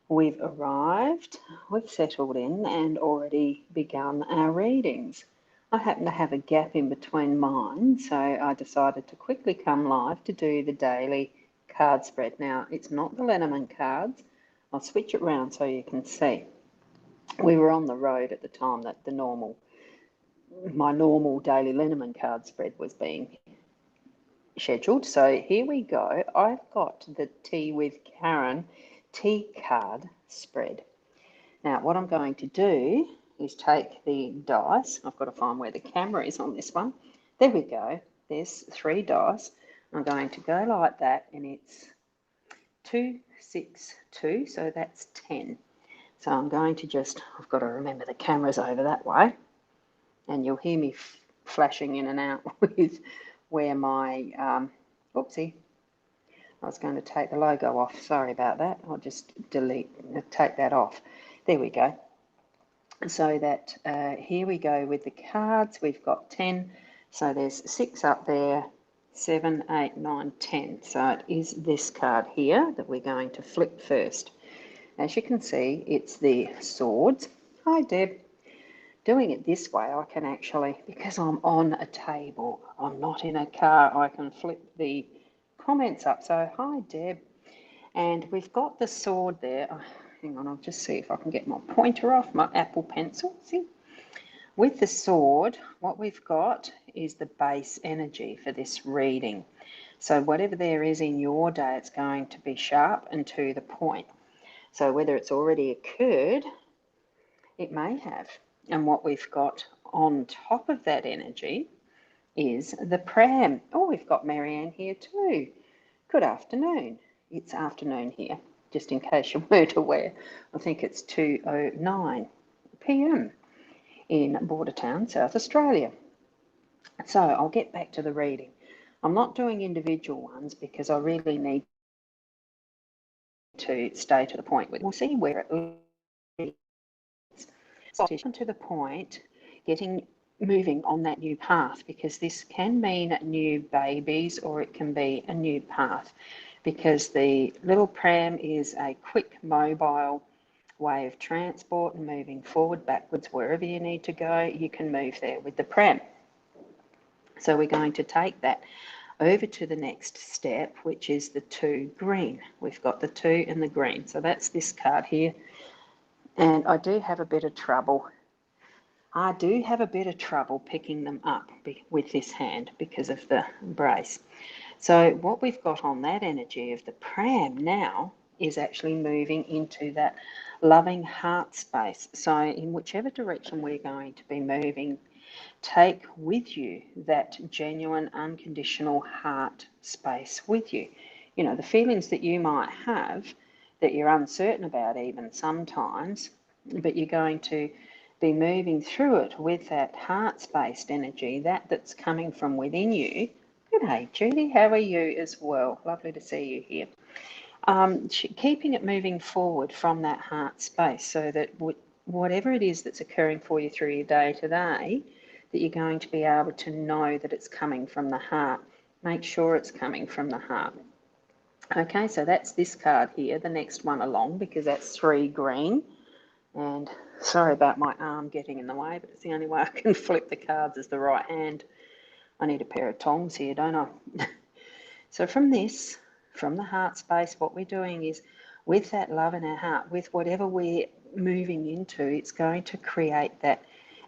We've arrived, we've settled in and already begun our readings. I happen to have a gap in between mine, so I decided to quickly come live to do the daily card spread. Now, it's not the Lenormand cards. I'll switch it round so you can see. We were on the road at the time that my normal daily Lenormand card spread was being scheduled. So here we go. I've got the Tea with Karen tea card spread. Now, what I'm going to do is take the dice. I've got to find where the camera is on this one. There we go. There's 3 dice. I'm going to go like that, and it's 2, 6, 2, so that's 10. So I'm going to I've got to remember the camera's over that way, and you'll hear me flashing in and out with where my, oopsie, I was going to take the logo off. Sorry about that. I'll just take that off. There we go. So that here we go with the cards. We've got 10. So there's 6 up there, 7, 8, 9, 10. So it is this card here that we're going to flip first. As you can see, it's the swords. Hi, Deb. Doing it this way, I can actually, because I'm on a table, I'm not in a car, I can flip the comments up. So, hi, Deb. And we've got the sword there. Oh, hang on, I'll just see if I can get my pointer off, my Apple Pencil. See? With the sword, what we've got is the base energy for this reading. So whatever there is in your day, it's going to be sharp and to the point. So whether it's already occurred, it may have. And what we've got on top of that energy is the pram. Oh, we've got Marianne here too. Good afternoon. It's afternoon here, just in case you weren't aware. I think it's 2:09 p.m. in Bordertown, South Australia. So I'll get back to the reading. I'm not doing individual ones because I really need to stay to the point with it. We'll see where it leads. So to the point, moving on that new path, because this can mean new babies or it can be a new path, because the little pram is a quick mobile way of transport and moving forward, backwards, wherever you need to go, you can move there with the pram. So we're going to take that over to the next step, which is the 2 green. We've got the 2 and the green. So that's this card here. And I do have a bit of trouble. Picking them up with this hand because of the brace. So what we've got on that energy of the pram now is actually moving into that loving heart space. So in whichever direction we're going to be moving, take with you that genuine, unconditional heart space with you. You know, the feelings that you might have that you're uncertain about even sometimes, but you're going to be moving through it with that heart-spaced energy, that's coming from within you. Good day, Judy. How are you as well? Lovely to see you here. Keeping it moving forward from that heart space so that whatever it is that's occurring for you through your day today, that you're going to be able to know that it's coming from the heart. Make sure it's coming from the heart. Okay, so that's this card here, the next one along, because that's 3 green. And sorry about my arm getting in the way, but it's the only way I can flip the cards is the right hand. I need a pair of tongs here, don't I? So from the heart space, what we're doing is with that love in our heart, with whatever we're moving into, it's going to create that.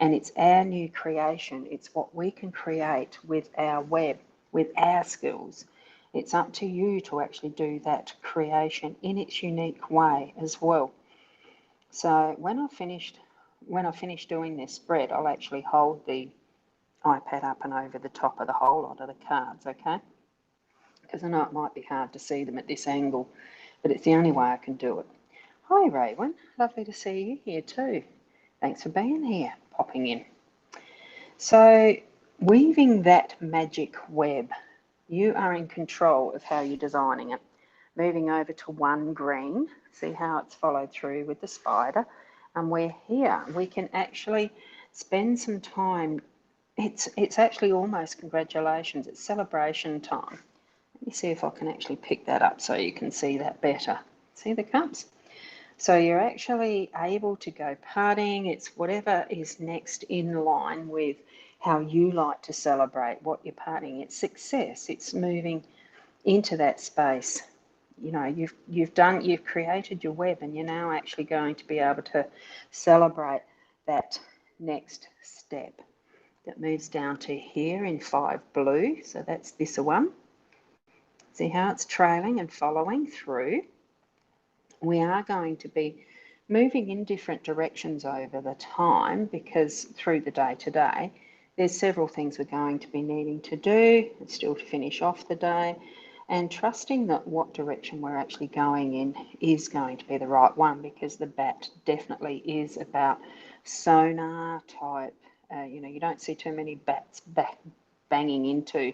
And it's our new creation. It's what we can create with our web, with our skills. It's up to you to actually do that creation in its unique way as well. So when I finish doing this spread, I'll actually hold the iPad up and over the top of the whole lot of the cards, okay? Because I know it might be hard to see them at this angle, but it's the only way I can do it. Hi, Raywin. Lovely to see you here too. Thanks for being here, popping in. So weaving that magic web, you are in control of how you're designing it. Moving over to 1 green, see how it's followed through with the spider. And we're here. We can actually spend some time. It's actually almost congratulations. It's celebration time. Let me see if I can actually pick that up so you can see that better. See the cups? So you're actually able to go partying. It's whatever is next in line with how you like to celebrate what you're partying. It's success. It's moving into that space. You know, you've created your web, and you're now actually going to be able to celebrate that next step that moves down to here in 5 blue. So that's this one. See how it's trailing and following through. We are going to be moving in different directions over the time, because through the day to day, there's several things we're going to be needing to do and still to finish off the day, and trusting that what direction we're actually going in is going to be the right one, because the bat definitely is about sonar type. You know, you don't see too many bats banging into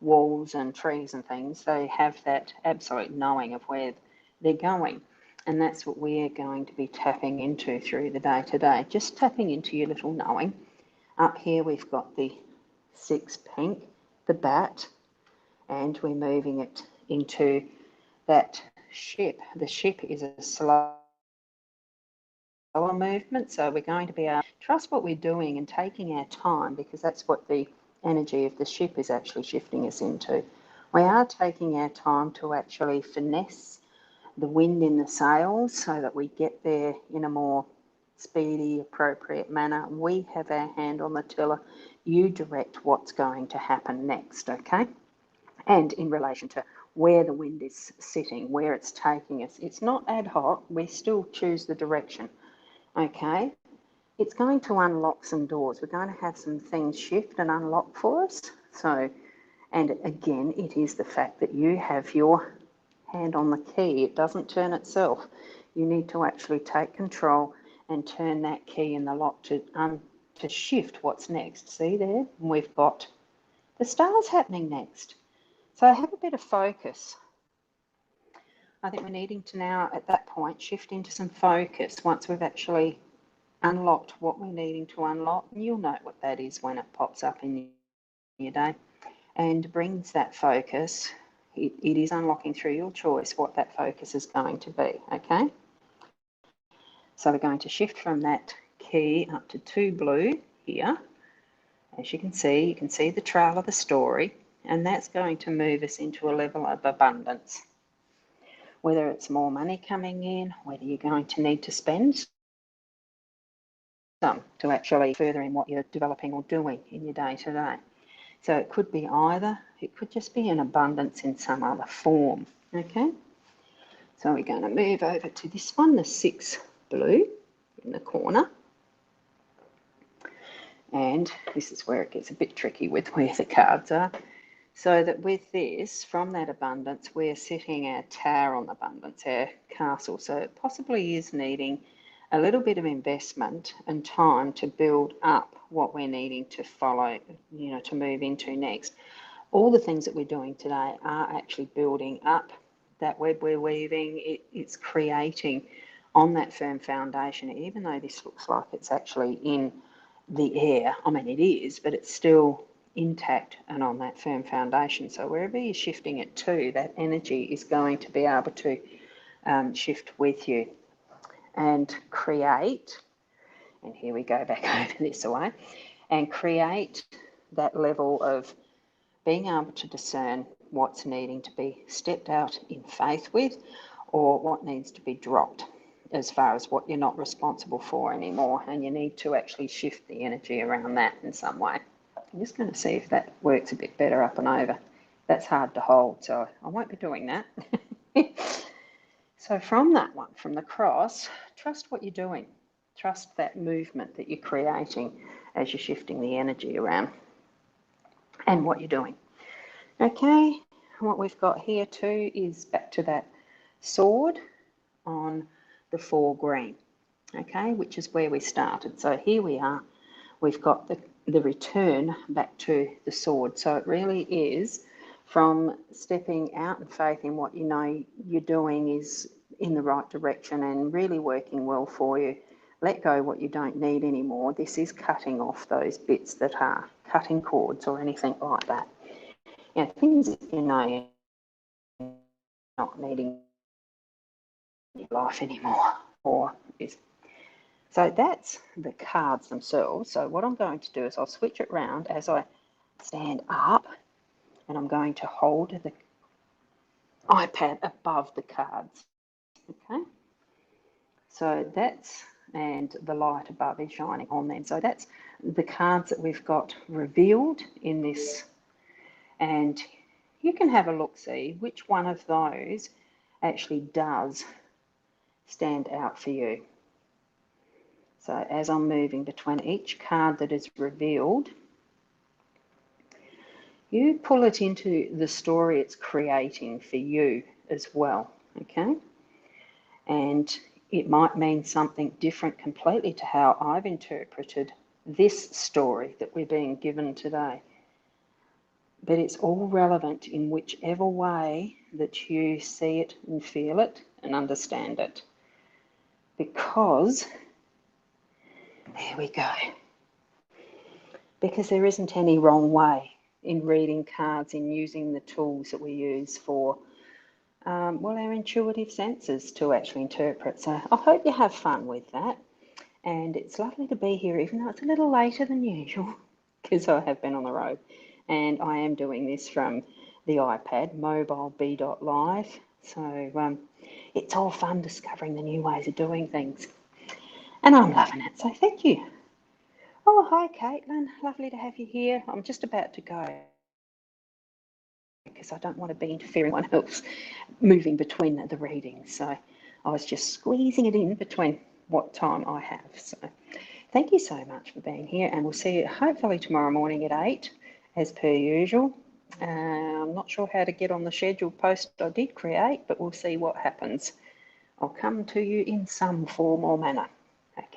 walls and trees and things. They have that absolute knowing of where they're going. And that's what we're going to be tapping into through the day to day. Just tapping into your little knowing. Up here we've got the 6 pink, the bat, and we're moving it into that ship. The ship is a slower movement, so we're going to be able to trust what we're doing and taking our time, because that's what the energy of the ship is actually shifting us into. We are taking our time to actually finesse the wind in the sails so that we get there in a more speedy, appropriate manner. We have our hand on the tiller. You direct what's going to happen next, okay? And in relation to where the wind is sitting, where it's taking us, it's not ad hoc. We still choose the direction, okay? It's going to unlock some doors. We're going to have some things shift and unlock for us. So, and again, it is the fact that you have your hand on the key. It doesn't turn itself. You need to actually take control and turn that key in the lock to shift what's next. See there? We've got the stars happening next. So have a bit of focus. I think we're needing to now, at that point, shift into some focus once we've actually unlocked what we're needing to unlock. And you'll know what that is when it pops up in your day and brings that focus. It is unlocking through your choice what that focus is going to be, okay? So we're going to shift from that key up to 2 blue here. As you can see the trail of the story, and that's going to move us into a level of abundance. Whether it's more money coming in, whether you're going to need to spend some to actually further in what you're developing or doing in your day to day. So it could be either, it could just be an abundance in some other form, okay? So we're going to move over to this one, the 6 blue in the corner. And this is where it gets a bit tricky with where the cards are. So that with this, from that abundance, we're setting our tower on abundance, our castle. So it possibly is needing a little bit of investment and time to build up what we're needing to follow, you know, to move into next. All the things that we're doing today are actually building up that web we're weaving. It's creating on that firm foundation, even though this looks like it's actually in the air. I mean, it is, but it's still intact and on that firm foundation. So wherever you're shifting it to, that energy is going to be able to shift with you and create, and here we go back over this way, and create that level of being able to discern what's needing to be stepped out in faith with, or what needs to be dropped as far as what you're not responsible for anymore, and you need to actually shift the energy around that in some way. I'm just going to see if that works a bit better up and over. That's hard to hold, so I won't be doing that. So from that one, from the cross, trust what you're doing. Trust that movement that you're creating as you're shifting the energy around and what you're doing. Okay, what we've got here too is back to that sword on the 4 green, okay, which is where we started. So here we are, we've got the return back to the sword. So it really is from stepping out in faith in what you know you're doing is in the right direction and really working well for you. Let go what you don't need anymore. This is cutting off those bits that are cutting cords or anything like that. You know, things that you know you're not needing in your life anymore, or is. So that's the cards themselves. So what I'm going to do is I'll switch it round as I stand up, and I'm going to hold the iPad above the cards. Okay. So that's, and the light above is shining on them. So that's the cards that we've got revealed in this. And you can have a look, see which one of those actually does stand out for you. So as I'm moving between each card that is revealed, you pull it into the story it's creating for you as well, okay? And it might mean something different completely to how I've interpreted this story that we're being given today. But it's all relevant in whichever way that you see it and feel it and understand it. Because, there we go, because there isn't any wrong way in reading cards, in using the tools that we use for, well, our intuitive senses to actually interpret. So I hope you have fun with that. And it's lovely to be here, even though it's a little later than usual, because I have been on the road. And I am doing this from the iPad, mobilebee.live. So it's all fun discovering the new ways of doing things. And I'm loving it, so thank you. Oh, hi, Caitlin. Lovely to have you here. I'm just about to go because I don't want to be interfering with anyone else moving between the readings. So I was just squeezing it in between what time I have. So thank you so much for being here, and we'll see you hopefully tomorrow morning at 8 as per usual. I'm not sure how to get on the scheduled post I did create, but we'll see what happens. I'll come to you in some form or manner.